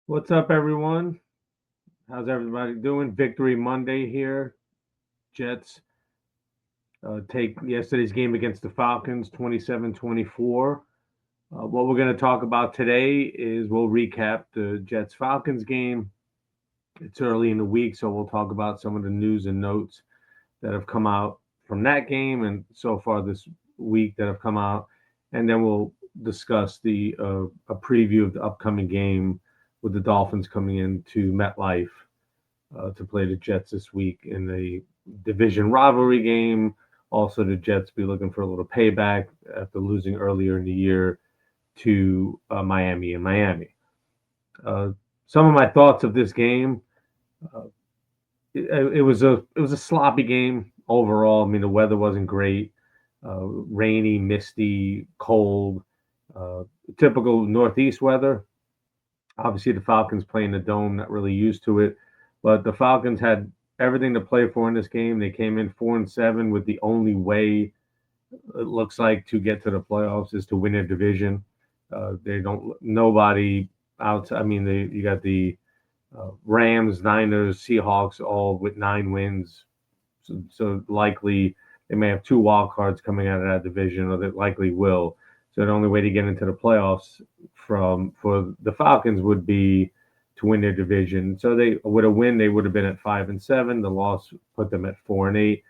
What's up, everyone? How's everybody doing? Victory Monday here. Jets take yesterday's game against the Falcons 27-24. What we're going to talk about today is we'll recap the Jets Falcons game. It's early in the week, so we'll talk about some of the news and notes that have come out from that game and so far this week that have come out. And then we'll discuss a preview of the upcoming game with the Dolphins coming into MetLife to play the Jets this week in the division rivalry game. Also, the Jets be looking for a little payback after losing earlier in the year to Miami in Miami. Uh, some of my thoughts of this game. Uh, it was a sloppy game overall. I mean, the weather wasn't great. Rainy, misty, cold, typical Northeast weather. Obviously, the Falcons playing the dome, not really used to it, but the Falcons had everything to play for in this game. They came in 4-7 with the only way it looks like to get to the playoffs is to win a division. They don't nobody out. I mean, you got the Rams, Niners, Seahawks, all with 9 wins. So likely they may have two wild cards coming out of that division, or they likely will. So the only way to get into the playoffs for the Falcons would be to win their division. So they with a win, they would have been at 5-7. The loss put them at 4-8.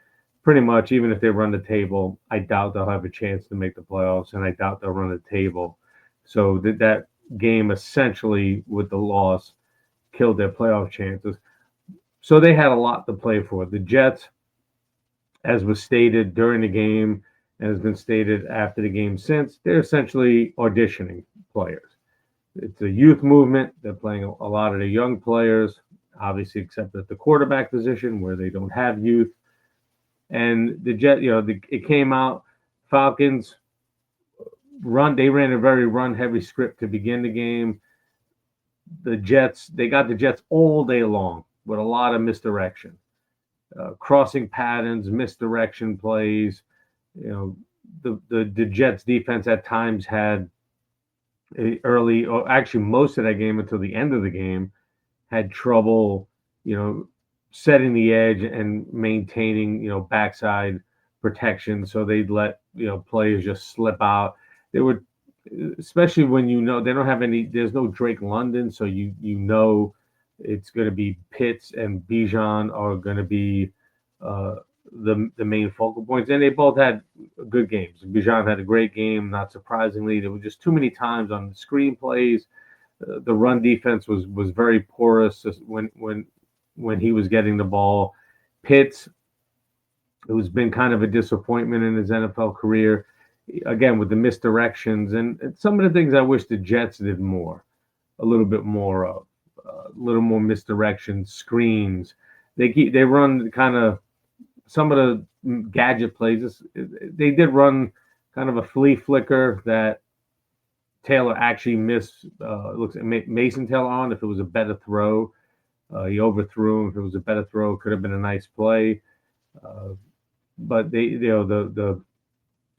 Pretty much, even if they run the table, I doubt they'll have a chance to make the playoffs, and I doubt they'll run the table. So that game essentially with the loss killed their playoff chances. So they had a lot to play for. The Jets, as was stated during the game and has been stated after the game since, they're essentially auditioning players. It's a youth movement. They're playing a lot of the young players, obviously, except at the quarterback position where they don't have youth. And the Jet, it came out. Falcons they ran a very run heavy script to begin the game. They got the Jets all day long with a lot of misdirection, crossing patterns, misdirection plays. The Jets defense at times had early, or actually most of that game until the end of the game, had trouble, setting the edge and maintaining, backside protection. So they'd let, players just slip out. They would, especially when they don't have there's no Drake London. So it's going to be Pitts and Bijan are going to be uh, the main focal points. And they both had good games. Bijan had a great game, not surprisingly. There were just too many times on the screen plays. The run defense was very porous when he was getting the ball. Pitts, who's been kind of a disappointment in his NFL career, again with the misdirections and some of the things I wish the Jets did a little bit more of, a little more misdirection, screens. They run kind of some of the gadget plays. They did run kind of a flea flicker that Taylor actually missed. Looks at Mason Taylor on. If it was a better throw, he overthrew him. If it was a better throw, it could have been a nice play. Uh, but the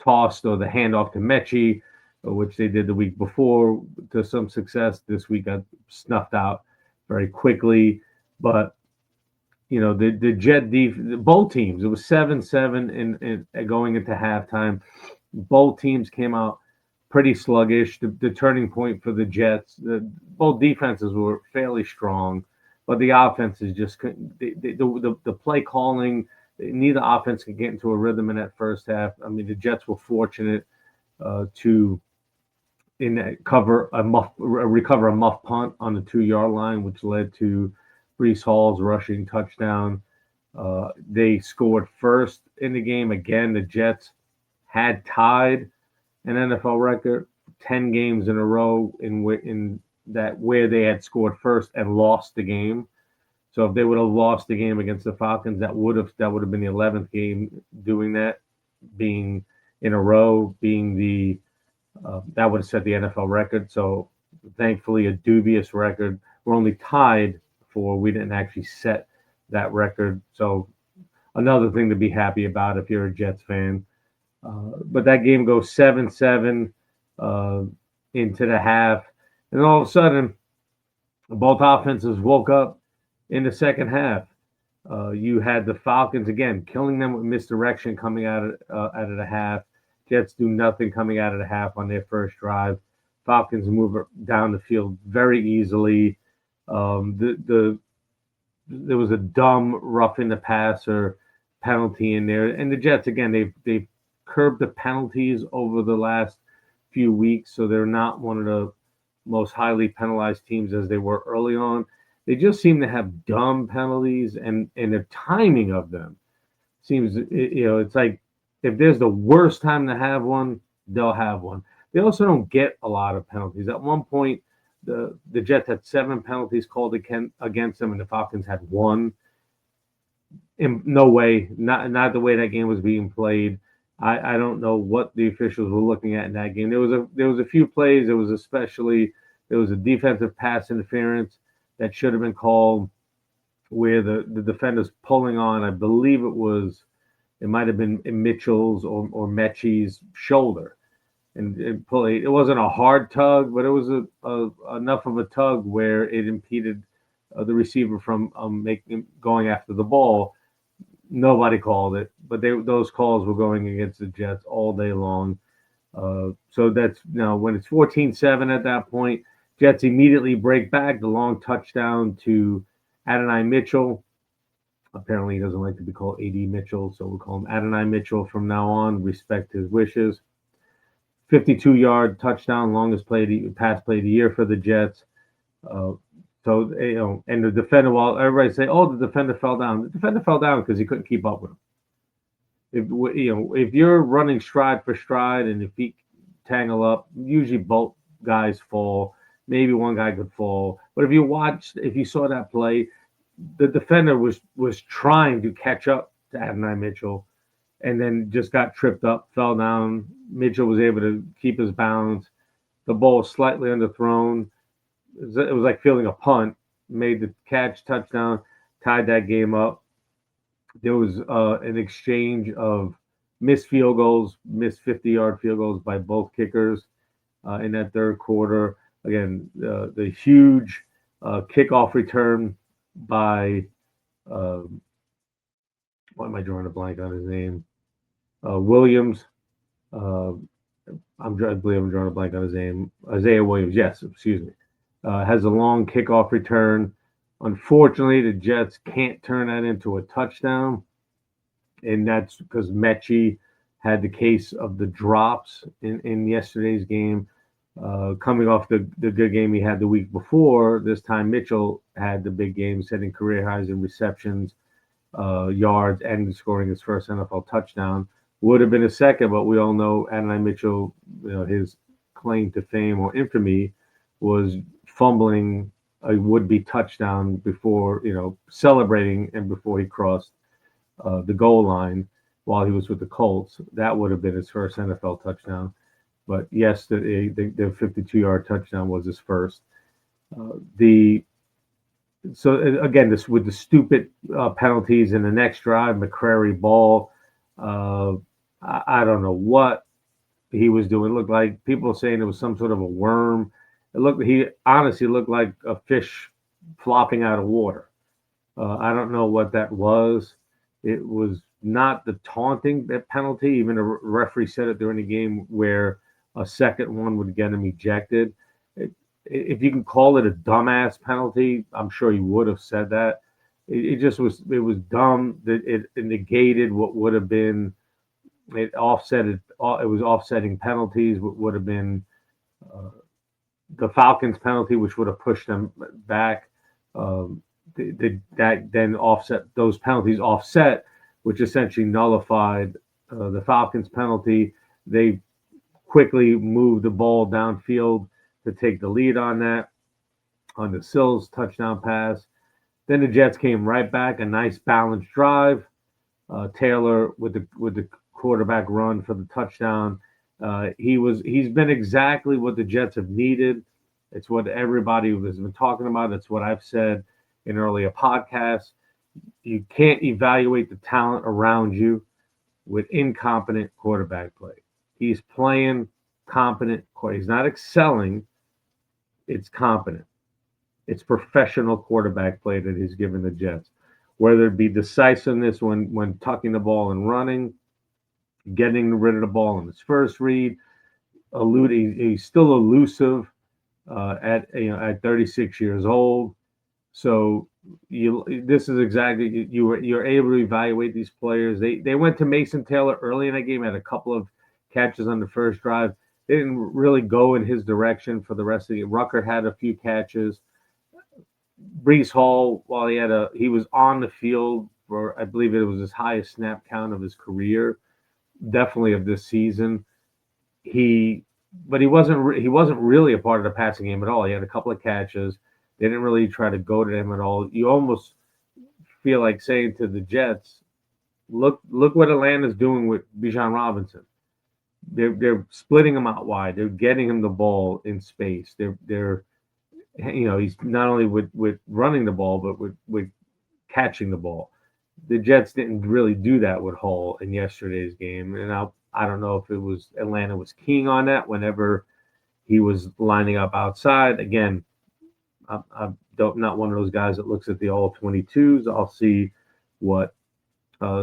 toss or the handoff to Mechie, which they did the week before to some success. This week got snuffed out very quickly. But the Jet both teams. It was 7-7 in going into halftime. Both teams came out pretty sluggish. The turning point for the Jets, both defenses were fairly strong, but the offenses just couldn't. The play calling, neither offense could get into a rhythm in that first half. I mean, the Jets were fortunate to recover a muff punt on the 2-yard line, which led to Breece Hall's rushing touchdown. They scored first in the game. Again, the Jets had tied an NFL record 10 games in a row in that where they had scored first and lost the game. So if they would have lost the game against the Falcons, that would have been the 11th game doing that, being in a row, being that would have set the NFL record. So thankfully, a dubious record. We're only tied for. We didn't actually set that record. So another thing to be happy about if you're a Jets fan. But that game goes 7-7 into the half, and all of a sudden, Both offenses woke up in the second half. You had the Falcons again killing them with misdirection coming out of the half. Jets do nothing coming out of the half on their first drive. Falcons move down the field very easily. The there was a dumb roughing the passer penalty in there, and the Jets again they've curbed the penalties over the last few weeks, so they're not one of the most highly penalized teams as they were early on. They just seem to have dumb penalties, and the timing of them seems, it's like if there's the worst time to have one, they'll have one. They also don't get a lot of penalties. At one point, the Jets had 7 penalties called against them, and the Falcons had one. In no way, not the way that game was being played. I don't know what the officials were looking at in that game. There was a few plays. There was a defensive pass interference that should have been called where the defender's pulling on. I believe it might have been Mitchell's or Mechie's shoulder, and it wasn't a hard tug, but it was enough of a tug where it impeded the receiver from going after the ball. Nobody called it, but those calls were going against the Jets all day long. So that's now when it's 14-7 at that point, Jets immediately break back the long touchdown to Adonai Mitchell. Apparently, he doesn't like to be called AD Mitchell, so we'll call him Adonai Mitchell from now on. Respect his wishes. 52-yard touchdown, longest pass play of the year for the Jets. So, and the defender, while everybody say, "Oh, the defender fell down," the defender fell down because he couldn't keep up with him. If you're running stride for stride and your feet tangle up, usually both guys fall. Maybe one guy could fall, but if you saw that play, the defender was trying to catch up to Adonai Mitchell, and then just got tripped up, fell down. Mitchell was able to keep his balance. The ball was slightly underthrown. It was like fielding a punt. Made the catch, touchdown, tied that game up. There was an exchange of missed field goals, missed 50-yard field goals by both kickers in that third quarter. Again, the huge kickoff return by why am I drawing a blank on his name? Williams. I believe I'm drawing a blank on his name. Isaiah Williams. Yes, excuse me. Has a long kickoff return. Unfortunately, the Jets can't turn that into a touchdown, and that's because Mechie had the case of the drops in yesterday's game. Coming off the good game he had the week before, this time Mitchell had the big game, setting career highs in receptions, yards, and scoring his first NFL touchdown. Would have been a second, but we all know Adonai Mitchell, his claim to fame or infamy was fumbling a would-be touchdown before, celebrating and before he crossed the goal line while he was with the Colts. That would have been his first NFL touchdown. But yes, the 52-yard touchdown was his first. So again, this with the stupid penalties in the next drive, McCrary ball. I don't know what he was doing. It looked like people were saying it was some sort of a worm. He honestly looked like a fish flopping out of water. I don't know what that was. It was not the taunting penalty. Even a referee said it during the game where a second one would get him ejected. If you can call it a dumbass penalty, I'm sure he would have said that. It just was. It was dumb. That it negated what would have been. It was offsetting penalties. What would have been the Falcons penalty, which would have pushed them back. That then offset those penalties which essentially nullified the Falcons penalty. They quickly moved the ball downfield to take the lead on the Sills touchdown pass. Then the Jets came right back, a nice balanced drive. Taylor with the quarterback run for the touchdown. He's been exactly what the Jets have needed. It's what everybody has been talking about. It's what I've said in earlier podcasts. You can't evaluate the talent around you with incompetent quarterback play. He's playing competent. He's not excelling. It's competent. It's professional quarterback play that he's given the Jets, whether it be decisiveness when tucking the ball and running, getting rid of the ball in his first read, he's still elusive at at 36 years old. So this is exactly you're able to evaluate these players. They went to Mason Taylor early in that game, had a couple of catches on the first drive. They didn't really go in his direction for the rest of the game. Rucker had a few catches. Brees Hall, while he was on the field for, I believe it was his highest snap count of his career, definitely of this season. But he wasn't really a part of the passing game at all. He had a couple of catches. They didn't really try to go to him at all. You almost feel like saying to the Jets, look what Atlanta's doing with Bijan Robinson. They're splitting him out wide. They're getting him the ball in space. They're he's not only with running the ball, but with catching the ball. The Jets didn't really do that with Hall in yesterday's game, and I don't know if it was Atlanta was keying on that whenever he was lining up outside. Again, I'm not one of those guys that looks at the all 22s. I'll see what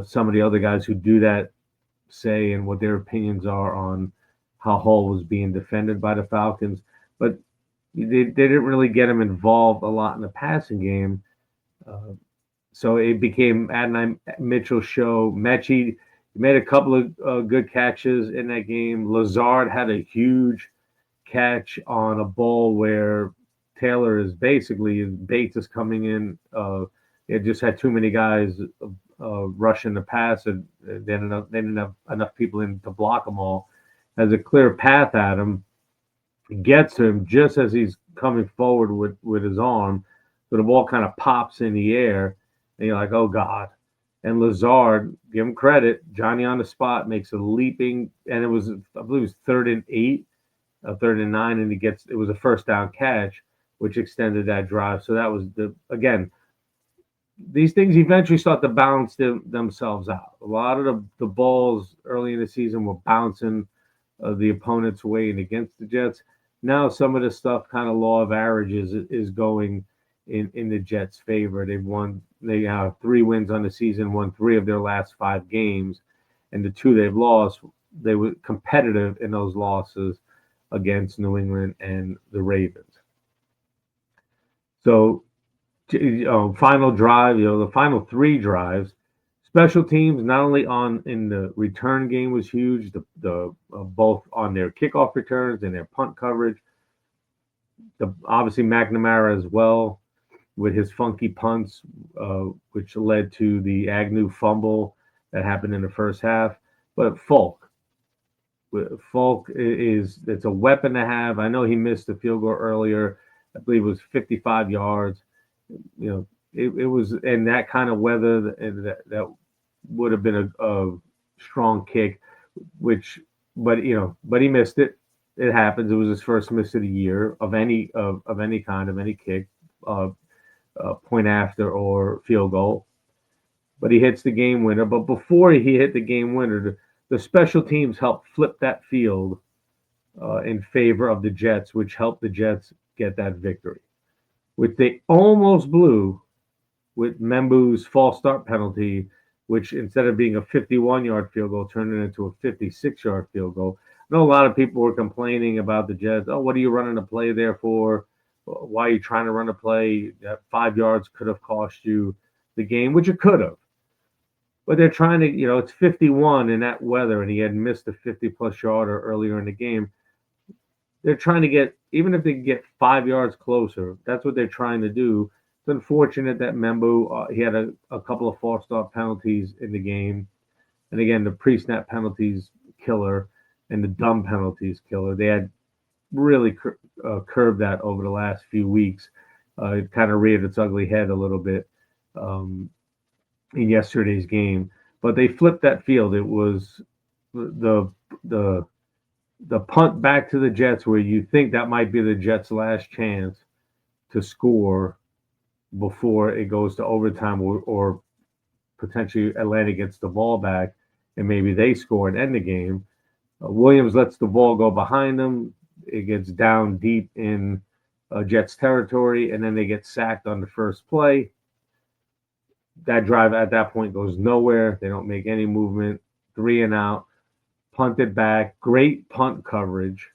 some of the other guys who do that say and what their opinions are on how Hall was being defended by the Falcons. But they didn't really get him involved a lot in the passing game. So it became Adonai Mitchell's show. Mechie made a couple of good catches in that game. Lazard had a huge catch on a ball where Taylor is basically, Bates is coming in. It just had too many guys rushing the pass, and they didn't have enough people in to block them all. Has a clear path at him, gets him just as he's coming forward with his arm. So the ball kind of pops in the air, and you're like, oh, God. And Lazard, give him credit, Johnny on the spot makes a leaping, and I believe it was 3rd and 8, 3rd and 9, and it was a first down catch, which extended that drive. So that was again, these things eventually start to balance themselves out. A lot of the balls early in the season were bouncing the opponent's way and against the Jets. Now some of the stuff, kind of law of averages, is going in the Jets' favor. They have 3 wins on the season, won 3 of their last 5 games, and the 2 they've lost, they were competitive in those losses against New England and the Ravens. So, final drive, the final 3 drives, special teams not only in the return game was huge, the both on their kickoff returns and their punt coverage. Obviously McNamara as well with his funky punts, which led to the Agnew fumble that happened in the first half. But Falk it's a weapon to have. I know he missed a field goal earlier. I believe it was 55 yards. It was in that kind of weather that would have been a strong kick, but he missed it. It happens. It was his first miss of the year of any kind of any kick, point after or field goal. But he hits the game winner. But before he hit the game winner, the special teams helped flip that field in favor of the Jets, which helped the Jets get that victory, which they almost blew with Membu's false start penalty, which instead of being a 51-yard field goal, turned it into a 56-yard field goal. I know a lot of people were complaining about the Jets. Oh, what are you running a play there for? Why are you trying to run a play? That 5 yards could have cost you the game, which it could have. But they're trying to, it's 51 in that weather, and he had missed a 50-plus yarder earlier in the game. They're trying to get, even if they get 5 yards closer, that's what they're trying to do. It's unfortunate that Membu, he had a couple of false start penalties in the game. And again, the pre-snap penalties killer and the dumb penalties killer. They had really curbed that over the last few weeks. It kind of reared its ugly head a little bit in yesterday's game. But they flipped that field. It was the punt back to the Jets, where you think that might be the Jets' last chance to score before it goes to overtime, or potentially Atlanta gets the ball back and maybe they score and end the game. Williams lets the ball go behind them. It gets down deep in Jets territory, and then they get sacked on the first play. That drive at that point goes nowhere. They don't make any movement. 3 and out, punted back. Great punt coverage.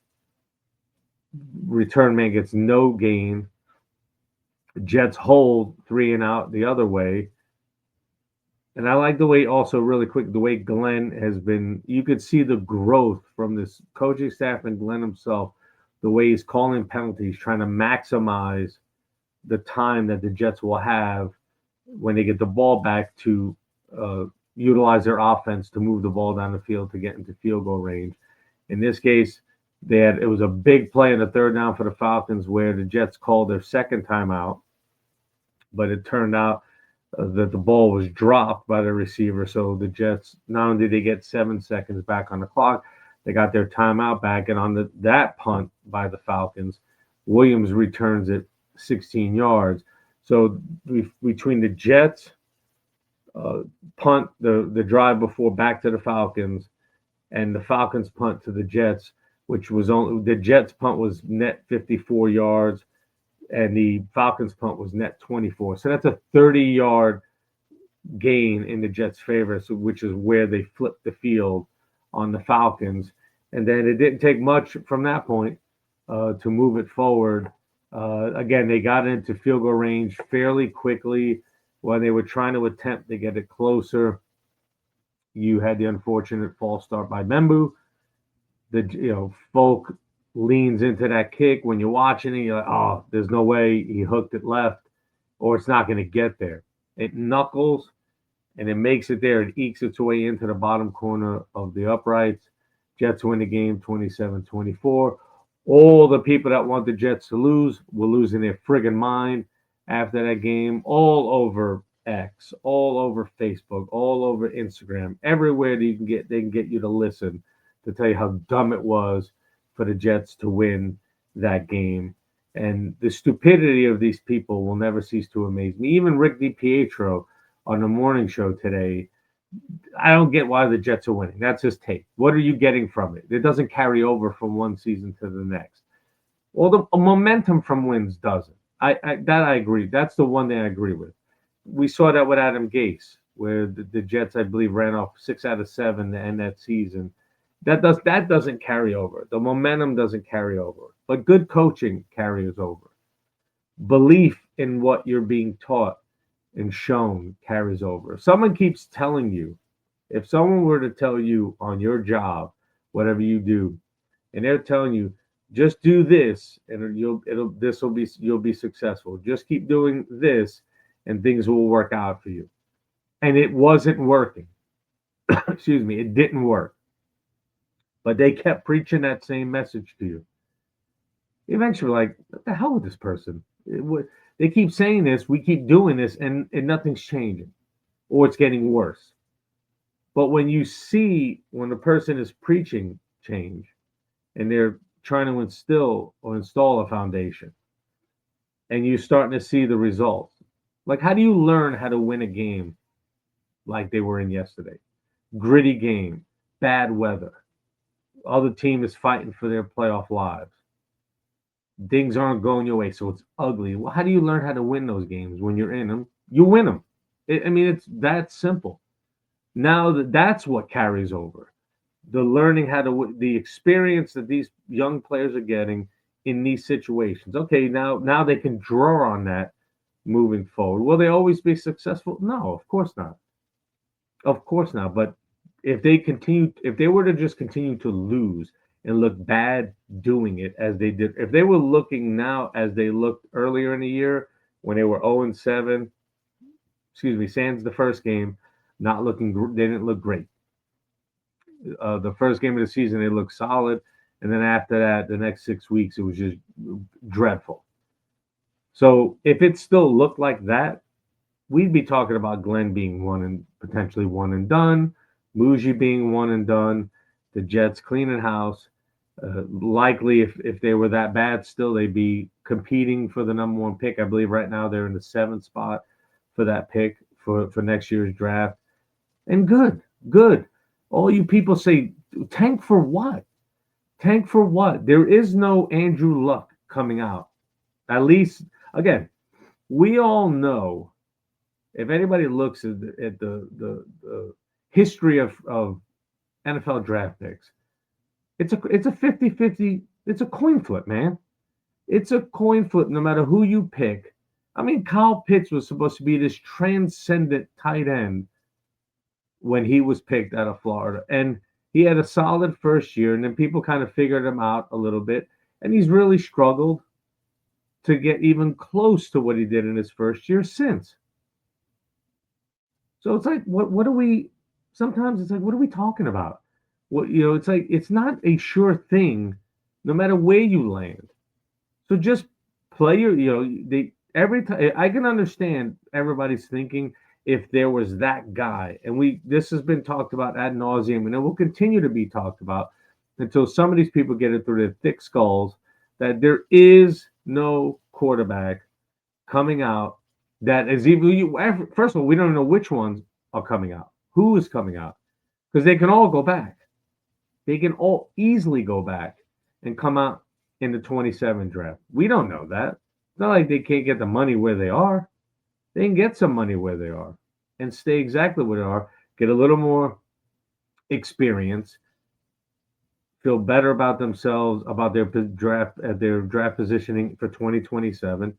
Return man gets no gain. Jets hold 3 and out the other way. And I like the way, also really quick, the way Glenn has been, you could see the growth from this coaching staff and Glenn himself, the way he's calling penalties, trying to maximize the time that the Jets will have when they get the ball back to utilize their offense to move the ball down the field to get into field goal range. In this case, it was a big play in the third down for the Falcons where the Jets called their second timeout, but it turned out that the ball was dropped by the receiver. So the Jets, not only did they get 7 seconds back on the clock, they got their timeout back. And on that punt by the Falcons, Williams returns it 16 yards. So between the Jets punt, the drive before back to the Falcons, and the Falcons punt to the Jets, which was only the Jets punt was net 54 yards, and the Falcons punt was net 24. So that's a 30-yard gain in the Jets' favor, which is where they flipped the field on the Falcons. And then it didn't take much from that point to move it forward. Again, they got into field goal range fairly quickly when they were trying to attempt to get it closer. You had the unfortunate false start by Membu. Folk leans into that kick. When you're watching it, you're like, oh, there's no way he hooked it left, or it's not going to get there. It knuckles, and it makes it there. It ekes its way into the bottom corner of the uprights. Jets win the game 27-24. All the people that want the Jets to lose were losing their friggin' mind after that game, all over X, all over Facebook, all over Instagram, everywhere they can get you to listen to tell you how dumb it was for the Jets to win that game. And the stupidity of these people will never cease to amaze me. Even Rick DiPietro on the morning show today, I don't get why the Jets are winning. That's his take. What are you getting from it? It doesn't carry over from one season to the next. Well, the momentum from wins doesn't. I agree. That's the one thing I agree with. We saw that with Adam Gase, where the Jets, I believe, ran off 6 out of 7 to end that season. That doesn't carry over. The momentum doesn't carry over. But good coaching carries over. Belief in what you're being taught and shown carries over. If someone keeps telling you, if someone were to tell you on your job, whatever you do, and they're telling you, just do this and you'll be successful. Just keep doing this and things will work out for you. And it wasn't working. Excuse me, it didn't work. But they kept preaching that same message to you. Eventually, like, what the hell with this person? They keep saying this, we keep doing this, and nothing's changing, or it's getting worse. But when you see when the person is preaching change, and they're trying to instill or install a foundation, and you're starting to see the results, like, how do you learn how to win a game like they were in yesterday? Gritty game, bad weather, other team is fighting for their playoff lives. Things aren't going your way, so it's ugly. Well, how do you learn how to win those games? When you're in them, you win them. It's that simple. Now that's what carries over. The learning how to, the experience that these young players are getting in these situations. Okay, now they can draw on that moving forward. Will they always be successful? No, of course not. Of course not. But if they were to just continue to lose and look bad doing it as they did, if they were looking now as they looked earlier in the year when they were 0-7, sans the first game, they didn't look great. The first game of the season, they looked solid. And then after that, the next 6 weeks, it was just dreadful. So if it still looked like that, we'd be talking about Glenn being potentially one and done, Muji being one and done, the Jets cleaning house. Likely, if they were that bad still, they'd be competing for the number 1 pick. I believe right now they're in the 7th spot for that pick for next year's draft. And good. All you people say, tank for what? Tank for what? There is no Andrew Luck coming out At least, again, we all know if anybody looks at the history of NFL draft picks, it's a 50-50, it's a coin flip, man. It's a coin flip no matter who you pick. I mean, Kyle Pitts was supposed to be this transcendent tight end when he was picked out of Florida. And he had a solid first year, and then people kind of figured him out a little bit. And he's really struggled to get even close to what he did in his first year since. So it's like, what are we? Sometimes it's like, what are we talking about? It's like it's not a sure thing, no matter where you land. So just play every time. I can understand everybody's thinking if there was that guy, and this has been talked about ad nauseum, and it will continue to be talked about until some of these people get it through their thick skulls that there is no quarterback coming out that is even. First of all, we don't know which ones are coming out. Who is coming out? Because they can all go back. They can all easily go back and come out in the 27 draft. We don't know that. It's not like they can't get the money where they are. They can get some money where they are and stay exactly where they are, get a little more experience, feel better about themselves, about their draft positioning for 2027,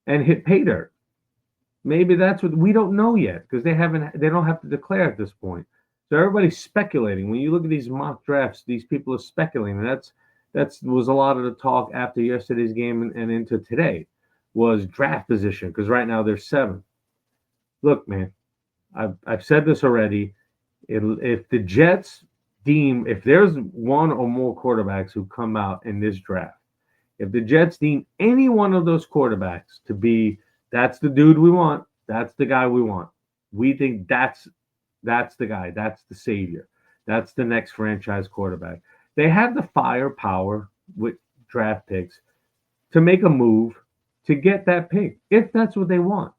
and hit pay dirt. Maybe that's what we don't know yet because they don't have to declare at this point. So everybody's speculating. When you look at these mock drafts, these people are speculating. And that was a lot of the talk after yesterday's game and into today was draft position because right now they're 7. Look, man, I've said this already. If the Jets if there's one or more quarterbacks who come out in this draft, if the Jets deem any one of those quarterbacks to be that's the dude we want, that's the guy we want, we think that's the guy, that's the savior, that's the next franchise quarterback. They have the firepower with draft picks to make a move to get that pick if that's what they want.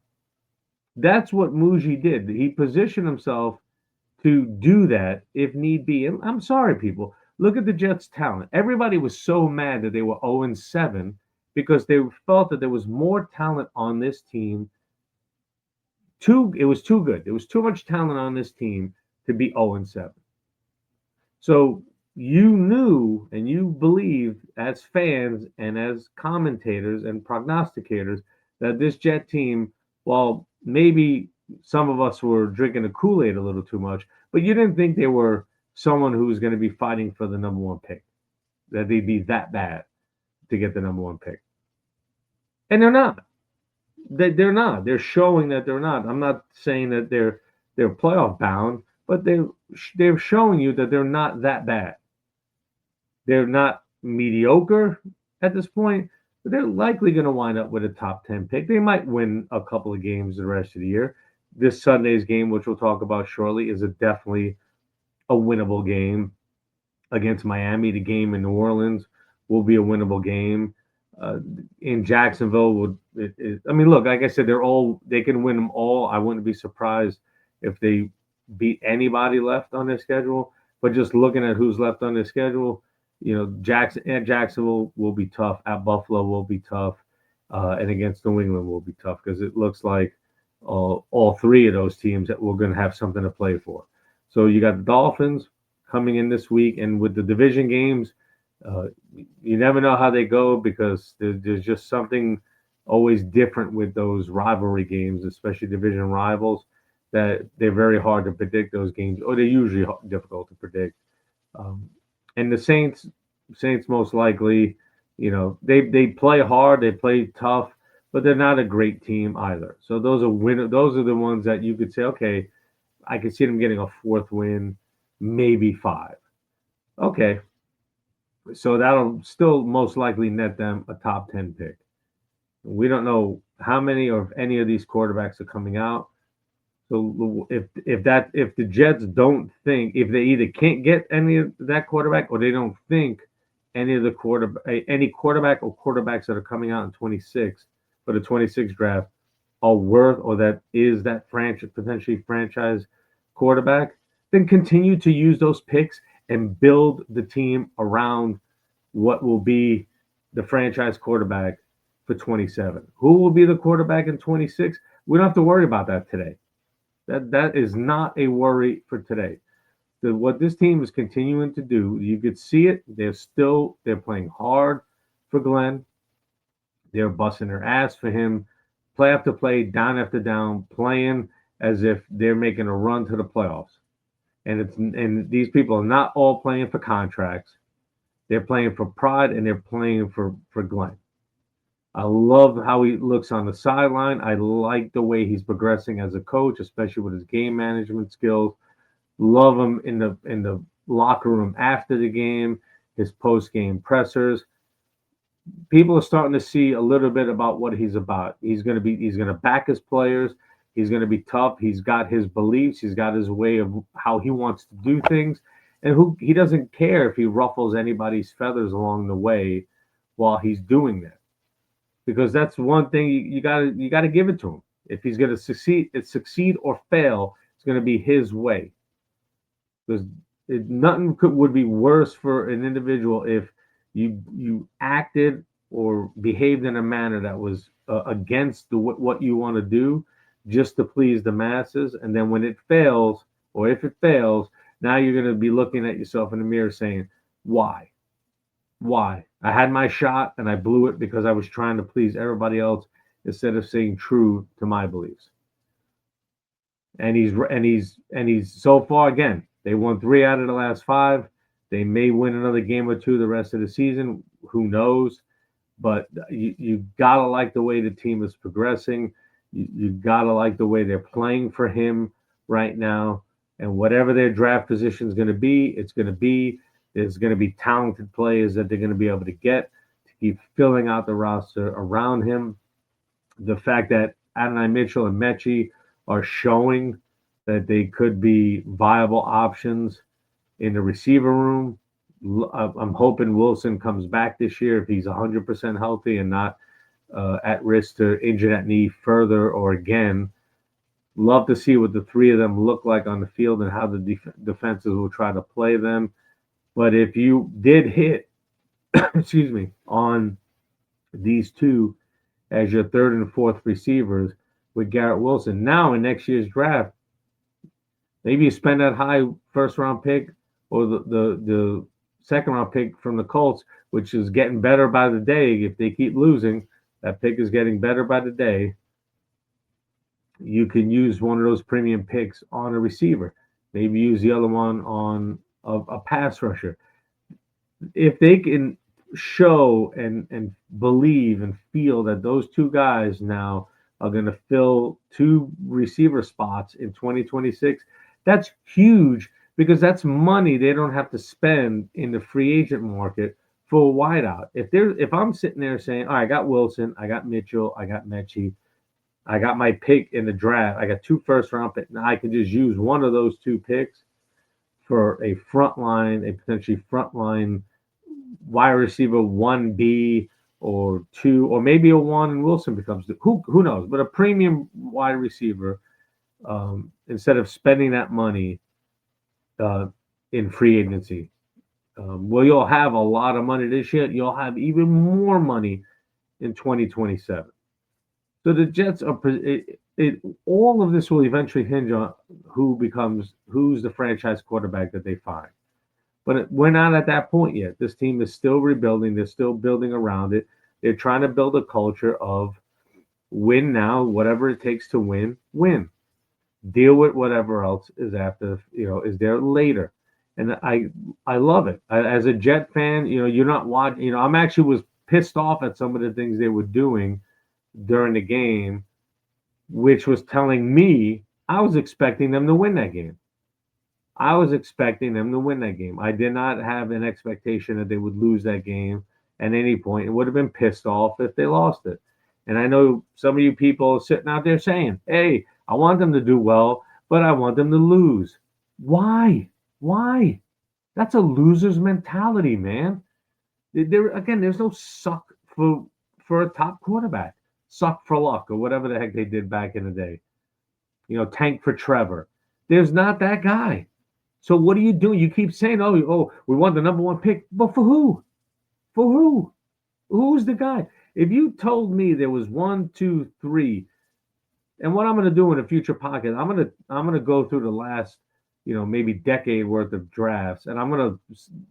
That's what Muji did. He positioned himself to do that if need be. And I'm sorry, people. Look at the Jets' talent. Everybody was so mad that they were 0-7 because they felt that there was more talent on this team. It was too good. There was too much talent on this team to be 0-7. So you knew and you believed as fans and as commentators and prognosticators that this Jet team, while maybe some of us were drinking the Kool-Aid a little too much, but you didn't think they were someone who was going to be fighting for the number 1 pick, that they'd be that bad to get the number 1 pick. And they're not. They're not. They're showing that they're not. I'm not saying that they're playoff bound, but they're showing you that they're not that bad. They're not mediocre at this point, but they're likely going to wind up with a top 10 pick. They might win a couple of games the rest of the year. This Sunday's game, which we'll talk about shortly, is definitely a winnable game against Miami. The game in New Orleans will be a winnable game. In Jacksonville, look, like I said, they can win them all. I wouldn't be surprised if they beat anybody left on their schedule. But just looking at who's left on their schedule, Jacksonville will be tough. At Buffalo will be tough, and against New England will be tough because it looks like all 3 of those teams that we're going to have something to play for. So you got the Dolphins coming in this week, and with the division games, you never know how they go because there's just something always different with those rivalry games, especially division rivals, that they're very hard to predict those games, or they're usually difficult to predict. And the Saints most likely, they play hard, they play tough, but they're not a great team either. So those are the ones that you could say, okay, I could see them getting a 4th win, maybe 5. Okay. So that'll still most likely net them a top 10 pick. We don't know how many or if any of these quarterbacks are coming out. So if the Jets don't think, if they either can't get any of that quarterback or they don't think any quarterback or quarterbacks that are coming out in 26 for the 26 draft are worth or that is that potentially franchise quarterback, then continue to use those picks and build the team around what will be the franchise quarterback for 27. Who will be the quarterback in 26? We don't have to worry about that today. That is not a worry for today. What this team is continuing to do, you could see it. They're playing hard for Glenn. They're busting their ass for him, play after play, down after down, playing as if they're making a run to the playoffs. And these people are not all playing for contracts. They're playing for pride and they're playing for Glenn. I love how he looks on the sideline. I like the way he's progressing as a coach, especially with his game management skills. Love him in the locker room after the game, his post game pressers. People are starting to see a little bit about what he's about. He's going to back his players. He's going to be tough. He's got his beliefs. He's got his way of how he wants to do things, and he doesn't care if he ruffles anybody's feathers along the way while he's doing that. Because that's one thing you got to give it to him. If he's going to succeed or fail, it's going to be his way. Because nothing would be worse for an individual if you acted or behaved in a manner that was against what you want to do just to please the masses, and then when it fails, or if it fails, now you're going to be looking at yourself in the mirror saying, why I had my shot and I blew it because I was trying to please everybody else instead of staying true to my beliefs. And he's so far, again, they won 3 out of the last 5. They may win another game or 2 the rest of the season. Who knows? But you got to like the way the team is progressing. You got to like the way they're playing for him right now. And whatever their draft position is going to be, it's going to be. There's going to be talented players that they're going to be able to get to keep filling out the roster around him. The fact that Adonai Mitchell and Mechie are showing that they could be viable options in the receiver room. I'm hoping Wilson comes back this year if he's 100% healthy and not at risk to injure that knee further or again. Love to see what the 3 of them look like on the field and how the defenses will try to play them. But if you did hit, excuse me, on these 2 as your 3rd and 4th receivers with Garrett Wilson, now in next year's draft, maybe you spend that high first-round pick or the second-round pick from the Colts, which is getting better by the day. If they keep losing, that pick is getting better by the day. You can use one of those premium picks on a receiver. Maybe use the other one on a pass rusher. If they can show and believe and feel that those 2 guys now are going to fill 2 receiver spots in 2026, that's huge because that's money they don't have to spend in the free agent market for a wideout. If I'm sitting there saying, all right, I got Wilson, I got Mitchell, I got Mechie, I got my pick in the draft, I got 2 first-round picks, now I can just use one of those 2 picks for a potentially frontline wide receiver 1B or 2, or maybe a 1 and Wilson becomes who knows, but a premium wide receiver instead of spending that money in free agency. Well, you'll have a lot of money this year. You'll have even more money in 2027. So the Jets are all of this will eventually hinge on who's the franchise quarterback that they find. But we're not at that point yet. This team is still rebuilding. They're still building around it. They're trying to build a culture of win now, whatever it takes to win. Deal with whatever else is is there later. And I love it. As a Jet fan, you're not watching. I'm actually was pissed off at some of the things they were doing during the game, which was telling me I was expecting them to win that game. I did not have an expectation that they would lose that game at any point. It would have been pissed off if they lost it. And I know some of you people are sitting out there saying, hey, I want them to do well, but I want them to lose. Why? That's a loser's mentality, man. There's no suck for a top quarterback. Suck for luck or whatever the heck they did back in the day. Tank for Trevor. There's not that guy. So what are you doing? You keep saying, oh, we want the number 1 pick. But for who? Who's the guy? If you told me there was one, two, three, and what I'm going to do in a future podcast, I'm gonna go through the last, maybe decade worth of drafts, and I'm going to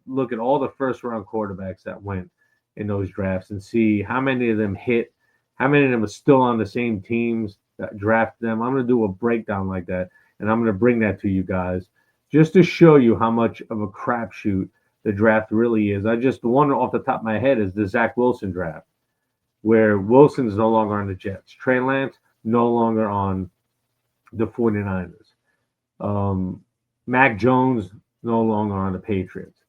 look at all the first round quarterbacks that went in those drafts and see how many of them hit, how many of them are still on the same teams that draft them. I'm going to do a breakdown like that, and I'm going to bring that to you guys just to show you how much of a crapshoot the draft really is. The one off the top of my head is the Zach Wilson draft, where Wilson's no longer on the Jets. Trey Lance no longer on the 49ers. Mac Jones no longer on the Patriots.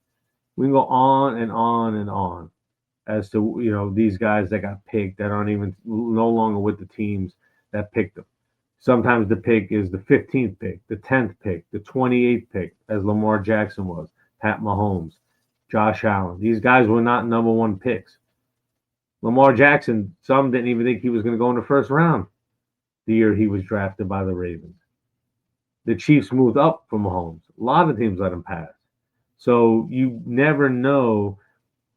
We can go on and on and on as to these guys that got picked that aren't even no longer with the teams that picked them. Sometimes the pick is the 15th pick, the 10th pick, the 28th pick, as Lamar Jackson was, Pat Mahomes, Josh Allen. These guys were not number one picks. Lamar Jackson, some didn't even think he was going to go in the first round the year he was drafted by the Ravens. The Chiefs moved up from Mahomes. A lot of teams let him pass. So you never know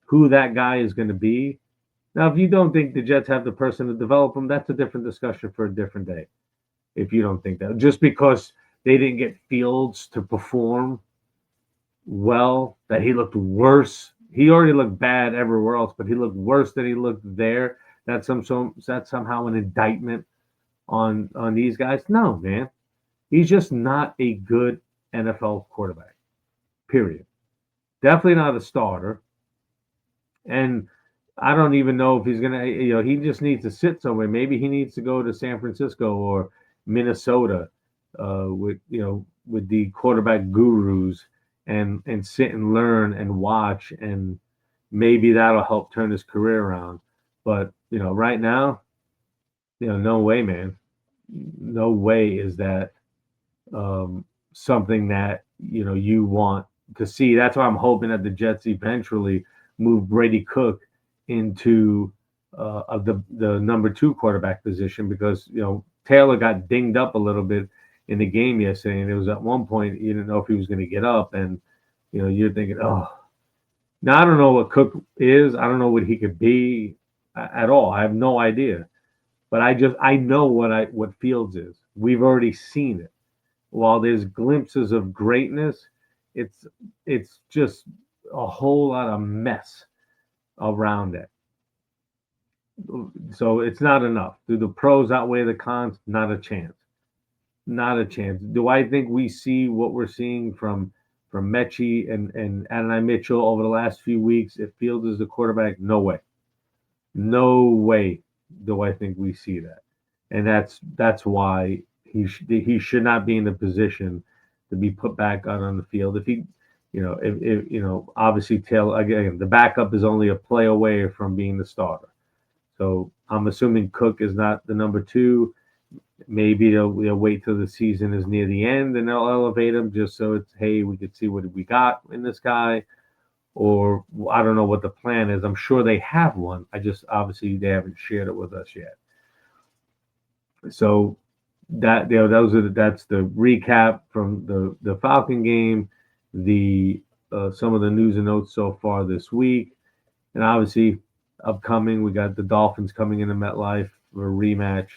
who that guy is going to be. Now, if you don't think the Jets have the person to develop him, that's a different discussion for a different day. If you don't think that. Just because they didn't get Fields to perform well, that he looked worse. He already looked bad everywhere else, but he looked worse than he looked there. That's somehow an indictment on these guys. No, man. He's just not a good NFL quarterback. Period. Definitely not a starter. And I don't even know if he's going to, he just needs to sit somewhere. Maybe he needs to go to San Francisco or Minnesota with the quarterback gurus and sit and learn and watch, and maybe that'll help turn his career around. But, right now, no way, man. No way is that something that, you want to see. That's why I'm hoping that the Jets eventually move Brady Cook into the number 2 quarterback position, because Taylor got dinged up a little bit in the game yesterday, and it was at one point you didn't know if he was going to get up, and you're thinking, oh, now I don't know what Cook is. I don't know what he could be at all. I have no idea, but I know what Fields is. We've already seen it. While there's glimpses of greatness, it's just a whole lot of mess around it. So it's not enough. Do the pros outweigh the cons? Not a chance. Not a chance. Do I think we see what we're seeing from Mechie and Adonai Mitchell over the last few weeks if Fields is the quarterback? No way. No way do I think we see that. And that's why he should not be in the position to be put back out on the field. If he, if obviously Taylor, again, the backup is only a play away from being the starter. So I'm assuming Cook is not the number 2. Maybe they'll wait till the season is near the end and they'll elevate him just so it's, hey, we could see what we got in this guy. Or I don't know what the plan is. I'm sure they have one. Obviously they haven't shared it with us yet. So that's the recap from the Falcon game, the some of the news and notes so far this week, and obviously upcoming we got the Dolphins coming into MetLife for a rematch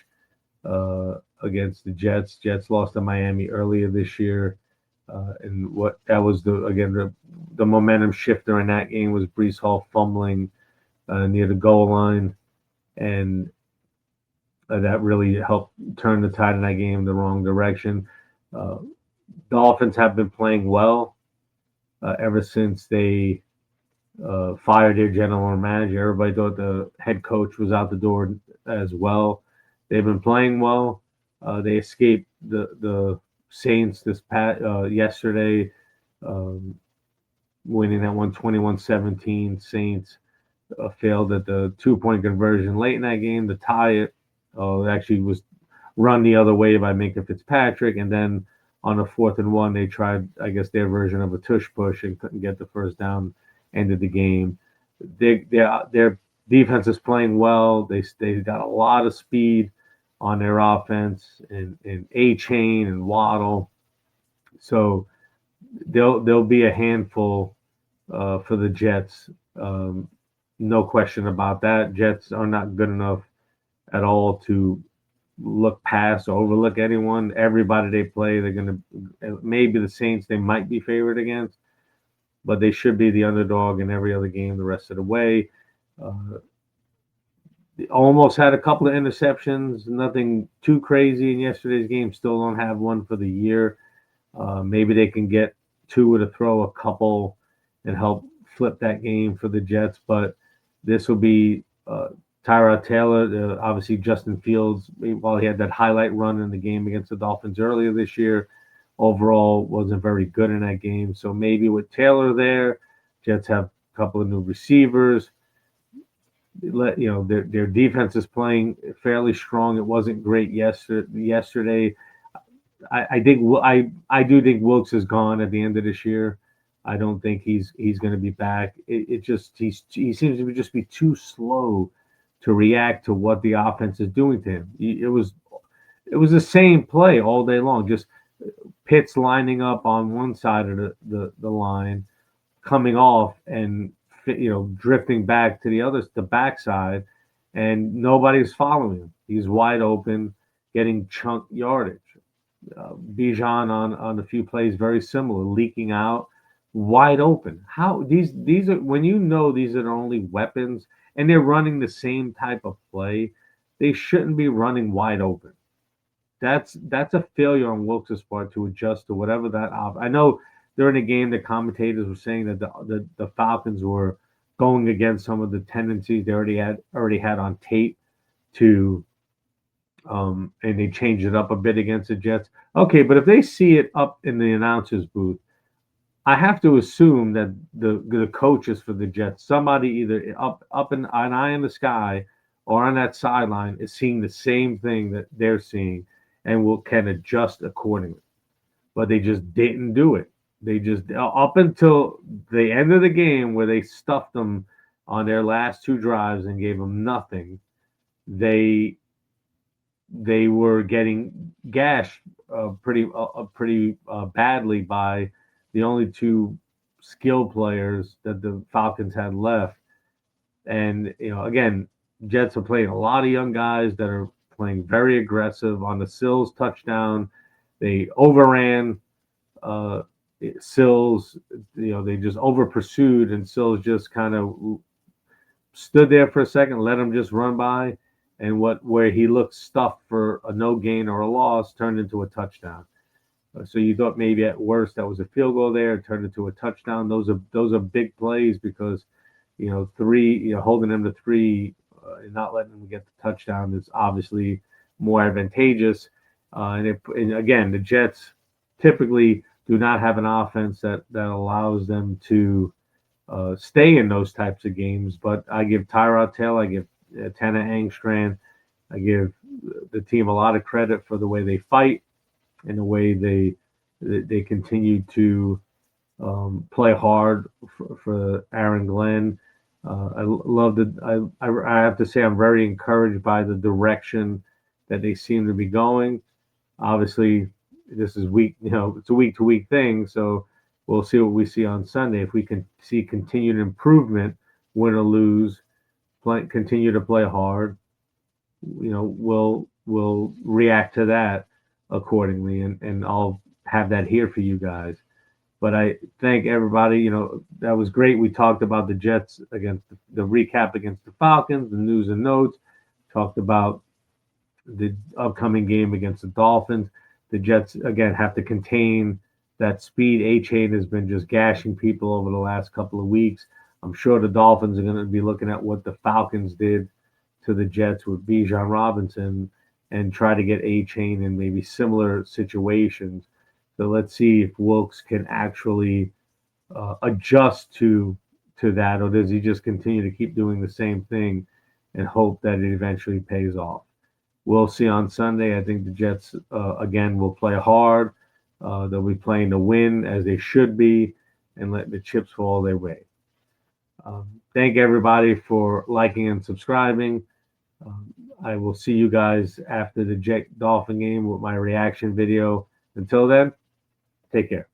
against the Jets. Jets lost to Miami earlier this year, and what that was the momentum shifter in that game was Breece Hall fumbling near the goal line, and that really helped turn the tide in that game the wrong direction. Dolphins have been playing well ever since they fired their general manager. Everybody thought the head coach was out the door as well. They've been playing well. They escaped the Saints yesterday, winning that one 21-17. Saints failed at the 2-point conversion late in that game to tie it. Actually was run the other way by Minka Fitzpatrick, and then on the 4th and 1, they tried, I guess, their version of a tush push and couldn't get the first down. Ended the game. Their defense is playing well. They got a lot of speed on their offense, and A-Chain and Waddle. So they'll be a handful for the Jets. No question about that. Jets are not good enough at all to look past or overlook anyone. Everybody they play, they're going to, maybe the Saints they might be favored against, but they should be the underdog in every other game the rest of the way. Almost had a couple of interceptions, nothing too crazy in yesterday's game. Still don't have one for the year. Maybe they can get Tua to throw a couple and help flip that game for the Jets. But this will be Tyrod Taylor. Obviously, Justin Fields, while he had that highlight run in the game against the Dolphins earlier this year, overall wasn't very good in that game. So maybe with Taylor there, Jets have a couple of new receivers. Their defense is playing fairly strong. It wasn't great yesterday. I do think Wilkes is gone at the end of this year. I don't think he's going to be back. It just he seems to just be too slow to react to what the offense is doing to him. It was the same play all day long. Just Pitts lining up on one side of the line, coming off and drifting back to the backside, and nobody's following him. He's wide open, getting chunk yardage. Bijan on a few plays very similar, leaking out, wide open. How these are when these are the only weapons and they're running the same type of play, they shouldn't be running wide open. That's a failure on Wilkes' part to adjust to whatever that. I know during the game the commentators were saying that the Falcons were going against some of the tendencies they already had on tape to. And they changed it up a bit against the Jets. Okay, but if they see it up in the announcer's booth, I have to assume that the coaches for the Jets, somebody either up in an eye in the sky or on that sideline, is seeing the same thing that they're seeing and can adjust accordingly. But they just didn't do it. They just up until the end of the game where they stuffed them on their last two drives and gave them nothing. They were getting gashed pretty badly by the only two skill players that the Falcons had left. And again, Jets are playing a lot of young guys that are playing very aggressive. On the Sills touchdown, they overran Sills. They just over pursued, and Sills just kind of stood there for a second, let him just run by. And where he looked stuffed for a no gain or a loss turned into a touchdown. So you thought maybe at worst that was a field goal there, it turned into a touchdown. Those are big plays because holding them to 3 and not letting them get the touchdown is obviously more advantageous. And again, the Jets typically do not have an offense that allows them to stay in those types of games. But I give Tyrod Taylor, I give Tana Angstrand, I give the team a lot of credit for the way they fight and the way they continue to play hard for Aaron Glenn. I love I have to say I'm very encouraged by the direction that they seem to be going. Obviously, this is it's a week-to-week thing, so we'll see what we see on Sunday. If we can see continued improvement, win or lose, continue to play hard, we'll react to that accordingly, and I'll have that here for you guys. But I thank everybody. That was great. We talked about the Jets against the recap against the Falcons, the news and notes. Talked about the upcoming game against the Dolphins. The Jets, again, have to contain that speed. A-Chain has been just gashing people over the last couple of weeks. I'm sure the Dolphins are going to be looking at what the Falcons did to the Jets with Bijan Robinson and try to get A-Chain in maybe similar situations. So let's see if Wilkes can actually adjust to that, or does he just continue to keep doing the same thing and hope that it eventually pays off? We'll see on Sunday. I think the Jets, again, will play hard. They'll be playing to win, as they should be, and let the chips fall their way. Thank everybody for liking and subscribing. I will see you guys after the Jet Dolphin game with my reaction video. Until then, take care.